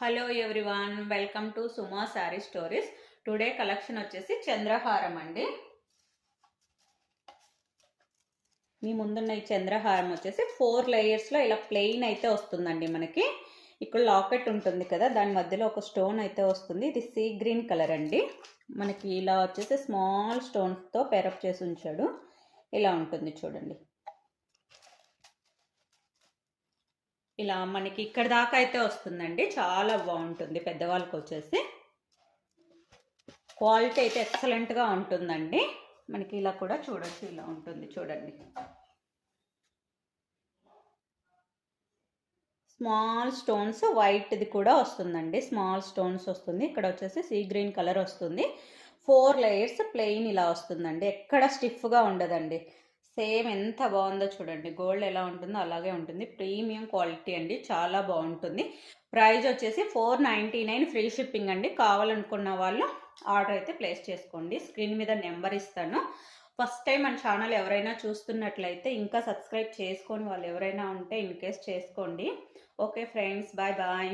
Hello everyone, welcome to Suma sari stories. Today collection వచ్చేసి చంద్రహారం అండి. మీ ముందున్న ఈ చంద్రహారం వచ్చేసి 4 లేయర్స్లో ఇలా ప్లెయిన్ అయితే వస్తుందండి. మనకి ఇక్కడ లాకెట్ ఉంటుంది కదా, దాని మధ్యలో ఒక స్టోన్ అయితే వస్తుంది. ఇది సీ గ్రీన్ కలర్ అండి. మనకి ఇలా వచ్చేసి స్మాల్ స్టోన్స్తో పేరప్ చేసి ఉంచాడు. ఇలా ఉంటుంది చూడండి. ఇలా మనకి ఇక్కడ దాకా అయితే వస్తుందండి. చాలా బాగుంటుంది. పెద్దవాళ్ళకి వచ్చేసి క్వాలిటీ అయితే ఎక్సలెంట్గా ఉంటుందండి. మనకి ఇలా కూడా చూడొచ్చు, ఇలా ఉంటుంది చూడండి. స్మాల్ స్టోన్స్ వైట్ది కూడా వస్తుందండి. స్మాల్ స్టోన్స్ వస్తుంది. ఇక్కడ వచ్చేసి సీ గ్రీన్ కలర్ వస్తుంది. 4 లేయర్స్ ప్లెయిన్ ఇలా వస్తుందండి. ఎక్కడ స్టిఫ్గా ఉండదండి. సేమ్ ఎంత బాగుందో చూడండి. గోల్డ్ ఎలా ఉంటుందో అలాగే ఉంటుంది. ప్రీమియం క్వాలిటీ అండి. చాలా బాగుంటుంది. ప్రైస్ వచ్చేసి 499 ఫ్రీ షిప్పింగ్ అండి. కావాలనుకున్న వాళ్ళు ఆర్డర్ అయితే ప్లేస్ చేసుకోండి. స్క్రీన్ మీద నెంబర్ ఇస్తాను. ఫస్ట్ టైం మన ఛానల్ ఎవరైనా చూస్తున్నట్లయితే ఇంకా సబ్స్క్రైబ్ చేసుకొని వాళ్ళు ఎవరైనా ఉంటే ఇన్ కేస్ చేసుకోండి. Okay friends, bye bye.